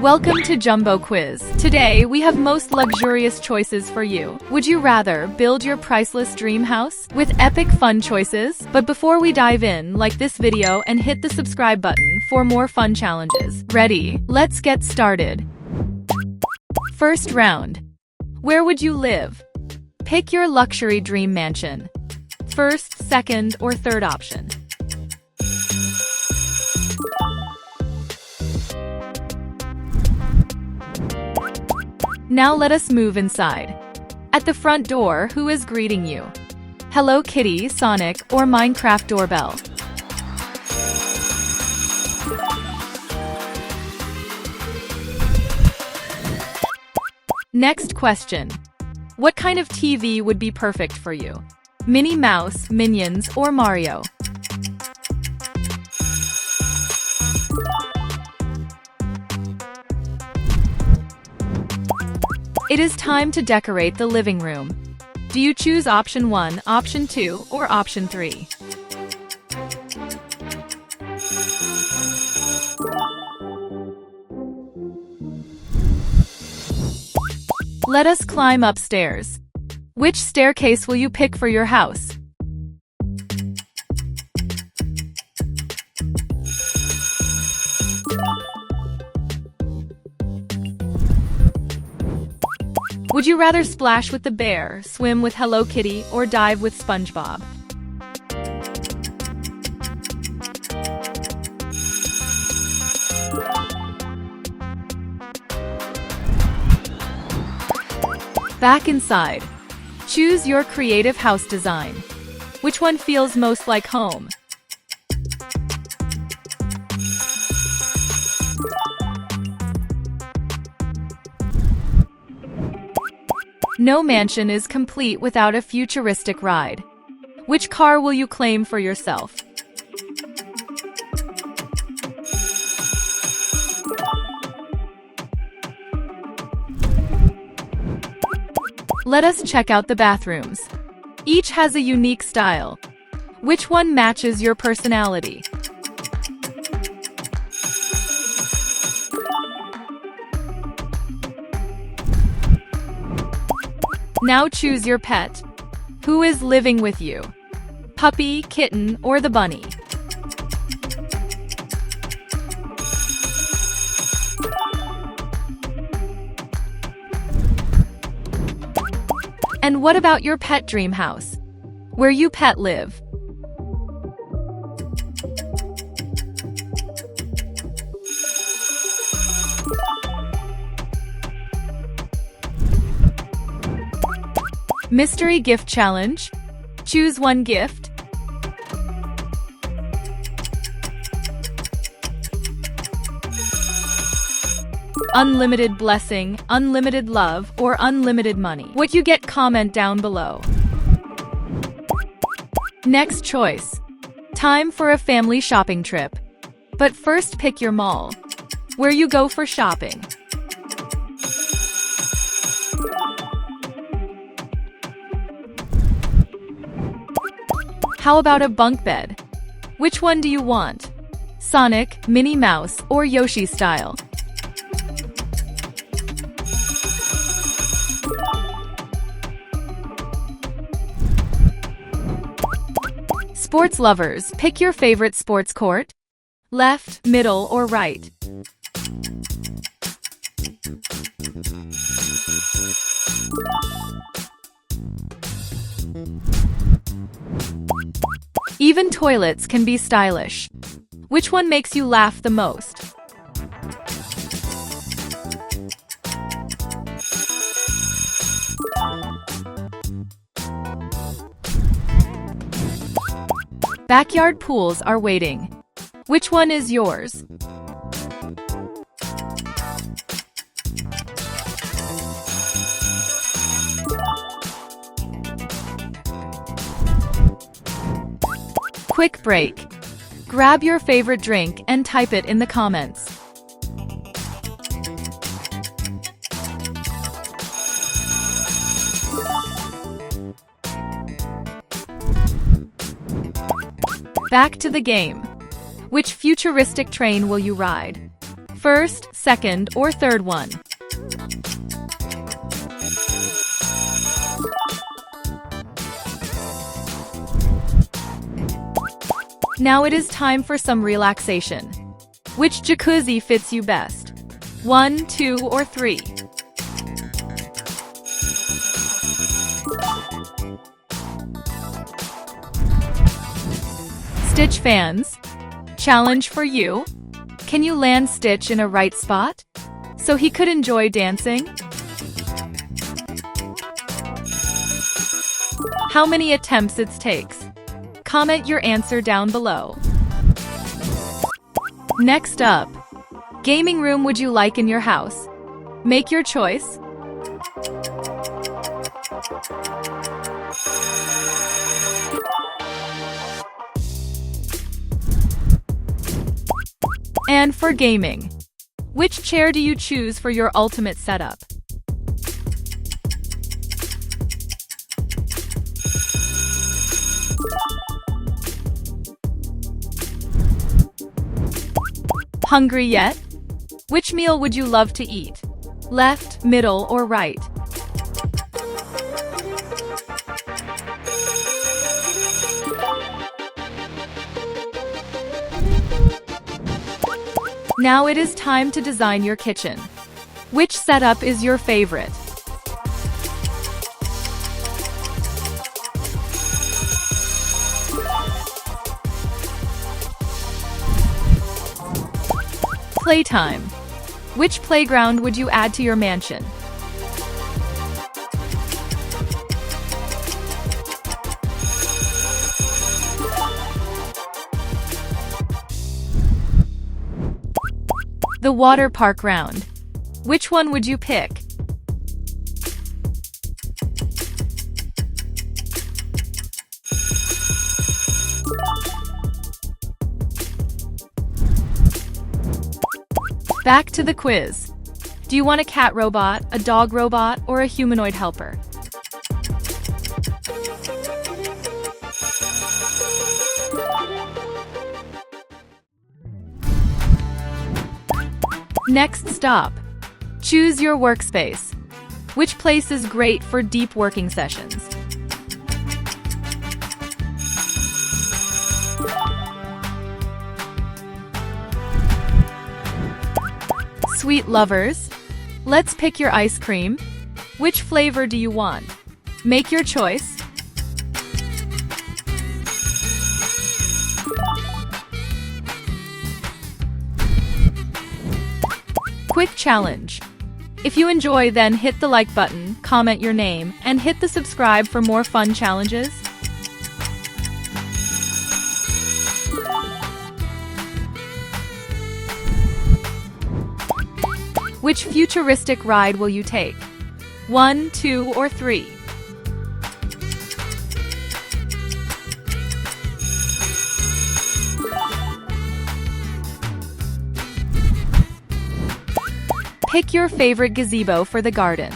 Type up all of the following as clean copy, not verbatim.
Welcome to Jumbo Quiz. Today, we have most luxurious choices for you. Would you rather build your priceless dream house? With epic fun choices? But before we dive in, like this video and hit the subscribe button for more fun challenges. Ready? Let's get started. First round. Where would you live? Pick your luxury dream mansion. First, second, or third option. Now let us move inside. At the front door, who is greeting you? Hello Kitty, Sonic, or Minecraft doorbell? Next question. What kind of TV would be perfect for you? Minnie Mouse, Minions, or Mario? It is time to decorate the living room. Do you choose option 1, option 2, or option 3? Let us climb upstairs. Which staircase will you pick for your house? Would you rather splash with the bear, swim with Hello Kitty, or dive with SpongeBob? Back inside. Choose your creative house design. Which one feels most like home? No mansion is complete without a futuristic ride. Which car will you claim for yourself? Let us check out the bathrooms. Each has a unique style. Which one matches your personality? Now choose your pet. Who is living with you? Puppy, kitten, or the bunny? And what about your pet dream house? Where you pet live? Mystery gift challenge. Choose one gift. Unlimited blessing, unlimited love, or unlimited money. What you get, comment down below. Next choice. Time for a family shopping trip. But first pick your mall. Where you go for shopping. How about a bunk bed? Which one do you want? Sonic, Minnie Mouse, or Yoshi style? Sports lovers, pick your favorite sports court. Left, middle, or right? Even toilets can be stylish. Which one makes you laugh the most? Backyard pools are waiting. Which one is yours? Quick break. Grab your favorite drink and type it in the comments. Back to the game. Which futuristic train will you ride? First, second, or third one? Now it is time for some relaxation. Which jacuzzi fits you best? 1, 2, or 3? Stitch fans. Challenge for you. Can you land Stitch in a right spot so he could enjoy dancing? How many attempts it takes? Comment your answer down below. Next up, gaming room would you like in your house? Make your choice. And for gaming, which chair do you choose for your ultimate setup? Hungry yet? Which meal would you love to eat? Left, middle, or right? Now it is time to design your kitchen. Which setup is your favorite? Playtime. Which playground would you add to your mansion? The water park round. Which one would you pick? Back to the quiz. Do you want a cat robot, a dog robot, or a humanoid helper? Next stop. Choose your workspace. Which place is great for deep working sessions? Sweet lovers, let's pick your ice cream. Which flavor do you want? Make your choice. Quick challenge. If you enjoy, then hit the like button, comment your name, and hit the subscribe for more fun challenges. Which futuristic ride will you take? 1, 2, or 3? Pick your favorite gazebo for the garden.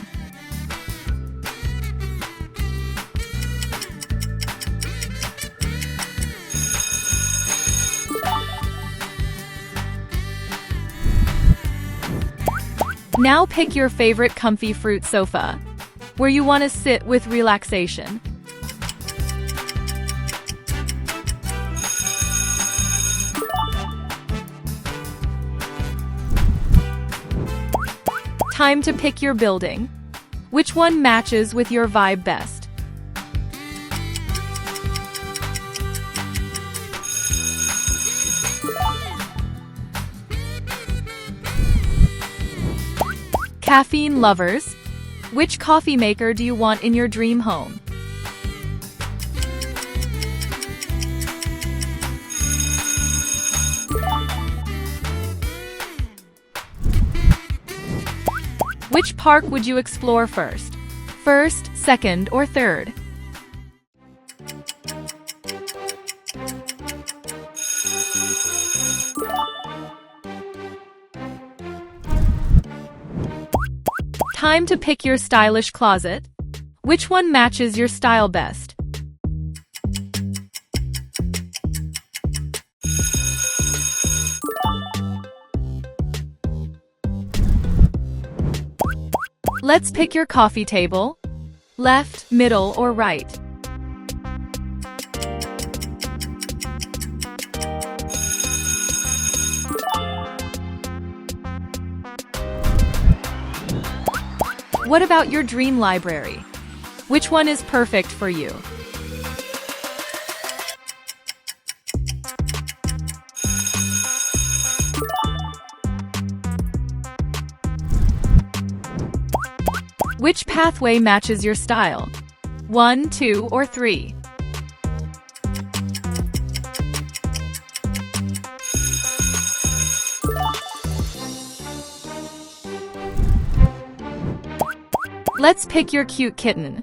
Now pick your favorite comfy fruit sofa, where you want to sit with relaxation. Time to pick your building. Which one matches with your vibe best? Caffeine lovers, which coffee maker do you want in your dream home? Which park would you explore first? First, second, or third? Time to pick your stylish closet. Which one matches your style best? Let's pick your coffee table. Left, middle, or right? What about your dream library? Which one is perfect for you? Which pathway matches your style? 1, 2, or 3? Let's pick your cute kitten.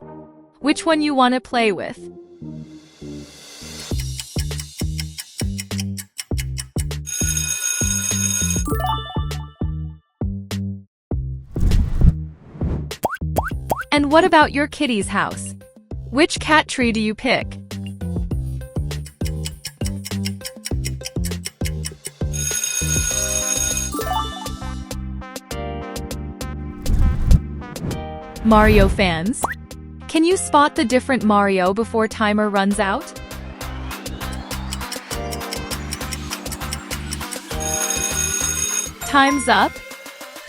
Which one you want to play with? And what about your kitty's house? Which cat tree do you pick? Mario fans, can you spot the different Mario before timer runs out? Time's up.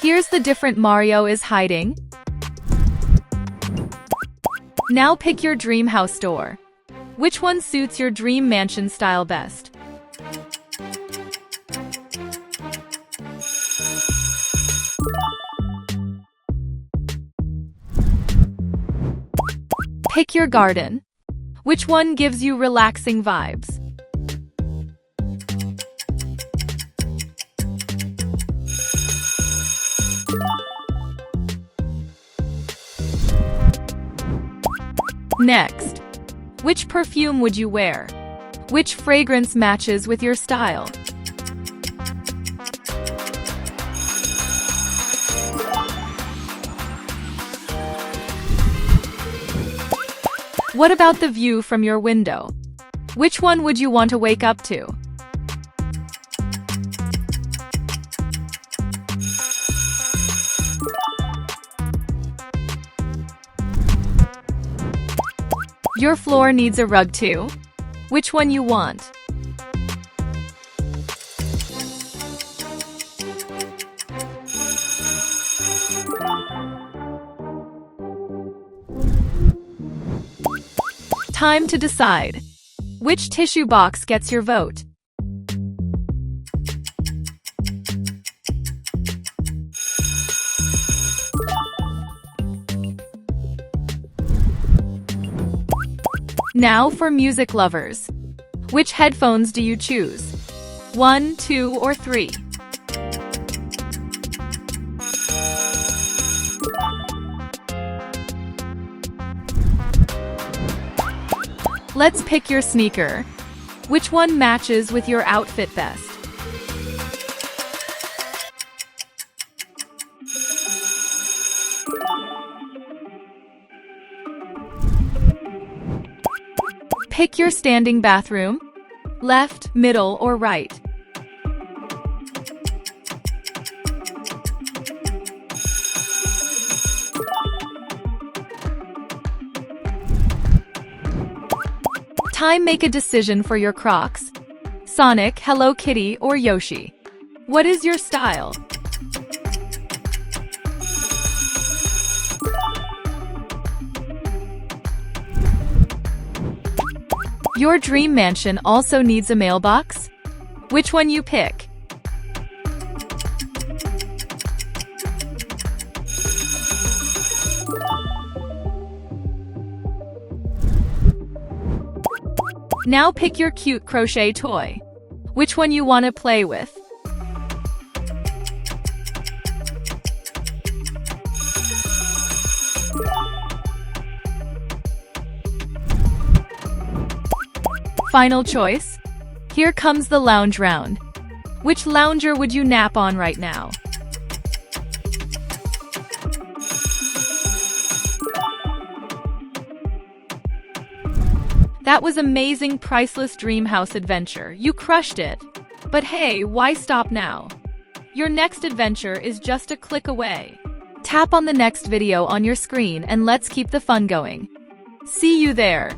Here's the different Mario is hiding. Now pick your dream house door. Which one suits your dream mansion style best? Pick your garden. Which one gives you relaxing vibes? Next, which perfume would you wear? Which fragrance matches with your style? What about the view from your window? Which one would you want to wake up to? Your floor needs a rug too. Which one you want? Time to decide. Which tissue box gets your vote? Now for music lovers. Which headphones do you choose? 1, 2, or 3? Let's pick your sneaker. Which one matches with your outfit best? Pick your standing bathroom. Left, middle, or right? Time make a decision for your Crocs. Sonic, Hello Kitty, or Yoshi? What is your style? Your dream mansion also needs a mailbox? Which one you pick? Now pick your cute crochet toy. Which one you want to play with? Final choice? Here comes the lounge round. Which lounger would you nap on right now? That was amazing Priceless Dream House adventure. You crushed it. But hey, why stop now? Your next adventure is just a click away. Tap on the next video on your screen and let's keep the fun going. See you there.